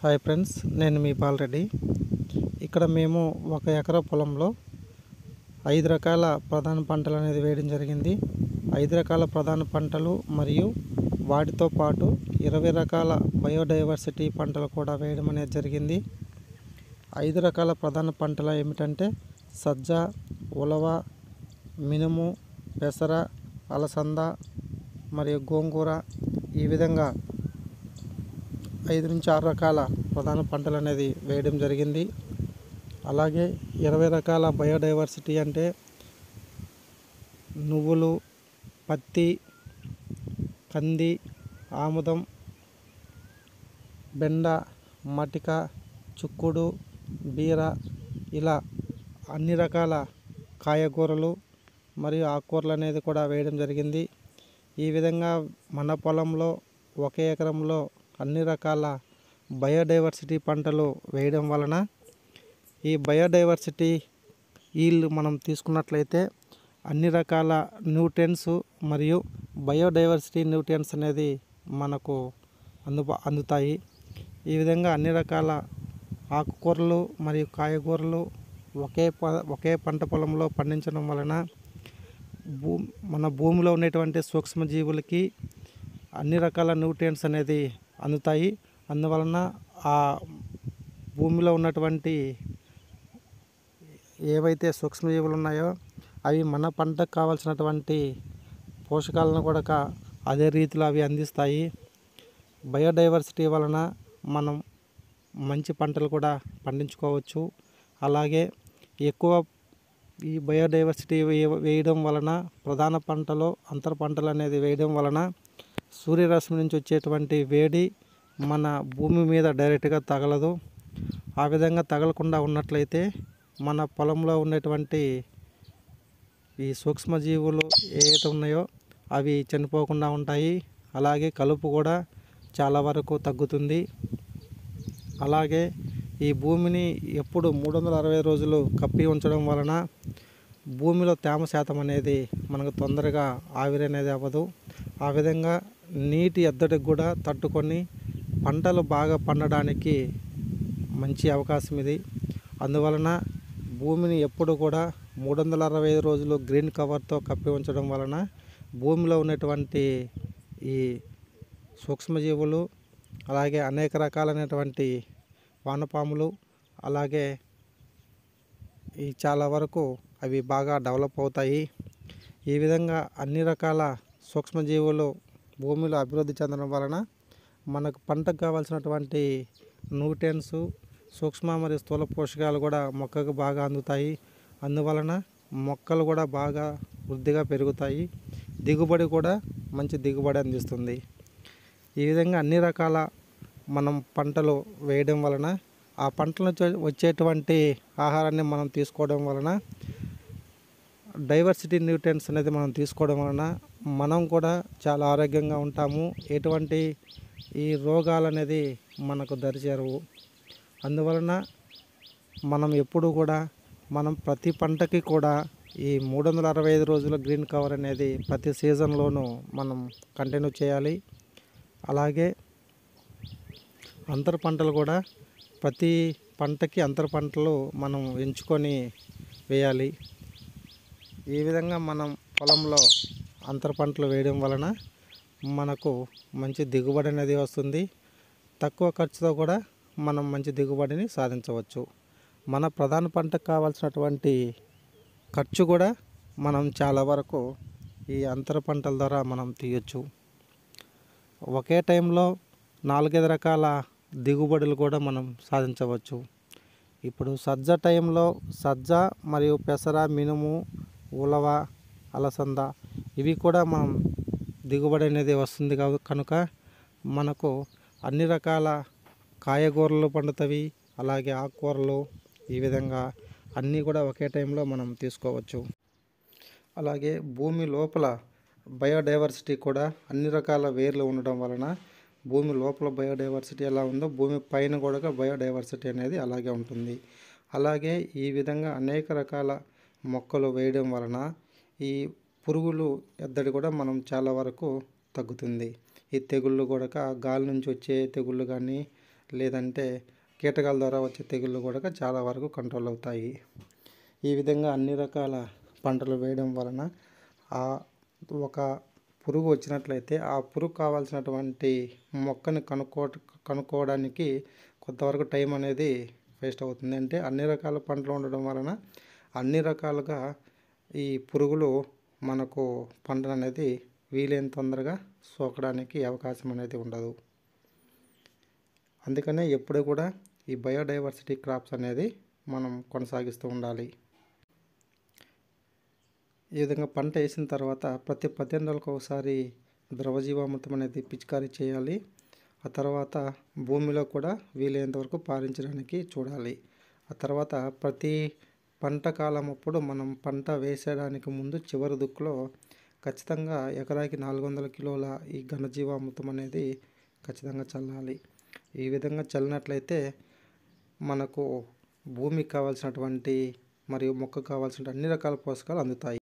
Hi friends, నేను మీ బాలరెడ్డి. ఇక్కడ మేము 1 ఎకరా పొలంలో 5 రకాల ప్రధాన పంటలు అనేది వేయడం జరిగింది. 5 రకాల ప్రధాన పంటలు మరియు వాటితో పాటు 20 రకాల బయోడైవర్సిటీ పంటలు కూడా వేయడం అనేది జరిగింది. 5 రకాల ప్రధాన పంటలు ఏమిటంటే సజ్జ, ఉలవ, మినుము, పెసర, అలసంద మరియు గోంగూర. ఈ విధంగా 5 నుంచి 6 రకాల ప్రధాన పంటలు అనేది వేయడం జరిగింది. అలాగే 20 రకాల బయోడైవర్సిటీ అంటే నువ్వులు, పత్తి, కంది, ఆముదం, బెండ, మటిక, చుక్కుడు, బీర, ఇలా అన్ని రకాల కాయగూరలు మరియు ఆకుకూరలు అనేది కూడా వేయడం జరిగింది. ఈ విధంగా మన పొలంలో 1 ఎకరంలో అన్ని రకాల బయోడైవర్సిటీ పంటలు వేయడం వలన ఈ బయోడైవర్సిటీ ఈల్డ్ మనం తీసుకున్నట్లయితే అన్ని రకాల న్యూట్రియన్స్ మరియు బయోడైవర్సిటీ న్యూట్రియన్స్ అనేది మనకు అందుతాయి. ఈ విధంగా అన్ని రకాల ఆకుకూరలు మరియు కాయగూరలు ఒకే పంట పొలంలో పండించడం వలన మన భూమిలో ఉన్నటువంటి సూక్ష్మజీవులకి అన్ని రకాల న్యూట్రియన్స్ అనేది అందుతాయి. అందువలన ఆ భూమిలో ఉన్నటువంటి ఏవైతే సూక్ష్మజీవులు ఉన్నాయో అవి మన పంటకు కావాల్సినటువంటి పోషకాలను కూడా అదే రీతిలో అవి అందిస్తాయి. బయోడైవర్సిటీ వలన మనం మంచి పంటలు కూడా పండించుకోవచ్చు. అలాగే ఎక్కువ ఈ బయోడైవర్సిటీ వేయడం వలన ప్రధాన పంటలో అంతర పంటలు అనేది వేయడం వలన సూర్యరశ్మి నుంచి వచ్చేటువంటి వేడి మన భూమి మీద డైరెక్ట్గా తగలదు. ఆ విధంగా తగలకుండా ఉన్నట్లయితే మన పొలంలో ఉన్నటువంటి ఈ సూక్ష్మజీవులు ఏవైతే ఉన్నాయో అవి చనిపోకుండా ఉంటాయి. అలాగే కలుపు కూడా చాలా వరకు తగ్గుతుంది. అలాగే ఈ భూమిని ఎప్పుడు 360 రోజులు కప్పి ఉంచడం వలన భూమిలో తేమ శాతం అనేది మనకు తొందరగా ఆవిరి అనేది అవ్వదు. ఆ విధంగా నీటి ఎద్దడికి కూడా తట్టుకొని పంటలు బాగా పండడానికి మంచి అవకాశం ఇది. అందువలన భూమిని ఎప్పుడు కూడా 365 రోజులు గ్రీన్ కవర్తో కప్పి ఉంచడం వలన భూమిలో ఉన్నటువంటి ఈ సూక్ష్మజీవులు అలాగే అనేక రకాలైనటువంటి వానపాములు అలాగే ఈ చాలా వరకు అవి బాగా డెవలప్ అవుతాయి. ఈ విధంగా అన్ని రకాల సూక్ష్మజీవులు భూమిలో అభివృద్ధి చెందడం వలన మనకు పంటకు కావాల్సినటువంటి న్యూట్రియన్స్, సూక్ష్మ మరియు స్థూల పోషకాలు కూడా మొక్కకు బాగా అందుతాయి. అందువలన మొక్కలు కూడా బాగా వృద్ధిగా పెరుగుతాయి. దిగుబడి కూడా మంచి దిగుబడి అందిస్తుంది. ఈ విధంగా అన్ని రకాల మనం పంటలు వేయడం వలన ఆ పంటల నుంచి వచ్చేటువంటి ఆహారాన్ని మనం తీసుకోవడం వలన డైవర్సిటీ న్యూట్రియన్స్ అనేది మనం తీసుకోవడం వలన మనం కూడా చాలా ఆరోగ్యంగా ఉంటాము. ఎటువంటి ఈ రోగాలు అనేది మనకు దరిచేరవు. అందువలన మనం ఎప్పుడు కూడా మనం ప్రతి పంటకి కూడా ఈ 365 రోజుల గ్రీన్ కవర్ అనేది ప్రతి సీజన్లోనూ మనం కంటిన్యూ చేయాలి. అలాగే అంతర పంటలు కూడా ప్రతి పంటకి అంతర పంటలు మనం ఎంచుకొని వేయాలి. ఈ విధంగా మనం పొలంలో అంతర పంటలు వేయడం వలన మనకు మంచి దిగుబడి అనేది వస్తుంది. తక్కువ ఖర్చుతో కూడా మనం మంచి దిగుబడిని సాధించవచ్చు. మన ప్రధాన పంటకు కావాల్సినటువంటి ఖర్చు కూడా మనం చాలా వరకు ఈ అంతర పంటల ద్వారా మనం తీయొచ్చు. ఒకే టైంలో 4-5 రకాల దిగుబడులు కూడా మనం సాధించవచ్చు. ఇప్పుడు సజ్జ టైంలో సజ్జ మరియు పెసర, మినుము, ఉలవ, అలసంద ఇవి కూడా మనం దిగుబడి అనేది వస్తుంది కనుక మనకు అన్ని రకాల కాయగూరలు పండుతవి. అలాగే ఆకుకూరలు ఈ విధంగా అన్నీ కూడా ఒకే టైంలో మనం తీసుకోవచ్చు. అలాగే భూమి లోపల బయోడైవర్సిటీ కూడా అన్ని రకాల వేర్లు ఉండడం వలన భూమి లోపల బయోడైవర్సిటీ ఎలా ఉందో భూమి పైన కూడా బయోడైవర్సిటీ అనేది అలాగే ఉంటుంది. అలాగే ఈ విధంగా అనేక రకాల మొక్కలు వేయడం వలన ఈ పురుగులు ఎద్దడి కూడా మనం చాలా వరకు తగ్గుతుంది. ఈ తెగుళ్ళు కూడా గాలి నుంచి వచ్చే తెగుళ్ళు కానీ లేదంటే కీటకాల ద్వారా వచ్చే తెగుళ్ళు కూడా చాలా వరకు కంట్రోల్ అవుతాయి. ఈ విధంగా అన్ని రకాల పంటలు వేయడం వలన ఆ ఒక పురుగు వచ్చినట్లయితే ఆ పురుగు కావాల్సినటువంటి మొక్కని కనుక్కోవడానికి కొంతవరకు టైం అనేది వేస్ట్ అవుతుంది. అంటే అన్ని రకాల పంటలు ఉండడం వలన అన్ని రకాలుగా ఈ పురుగులు మనకు పంటను అనేది వీలైన తొందరగా సోకడానికి అవకాశం అనేది ఉండదు. అందుకనే ఎప్పుడు కూడా ఈ బయోడైవర్సిటీ క్రాప్స్ అనేది మనం కొనసాగిస్తూ ఉండాలి. ఈ విధంగా పంట వేసిన తర్వాత ప్రతి 18 రోజులకు ఒకసారి ద్రవజీవామృతం అనేది పిచికారీ చేయాలి. ఆ తర్వాత భూమిలో కూడా వీలైనంత వరకు పారించడానికి చూడాలి. ఆ తర్వాత ప్రతి పంట కాలం అప్పుడు మనం పంట వేసేయడానికి ముందు చివరి దుక్కులో ఖచ్చితంగా ఎకరాకి 400 కిలోల ఈ ఘనజీవామృతం అనేది ఖచ్చితంగా చల్లాలి. ఈ విధంగా చల్లినట్లయితే మనకు భూమికి కావాల్సినటువంటి మరియు మొక్కకు కావాల్సిన అన్ని రకాల పోషకాలు అందుతాయి.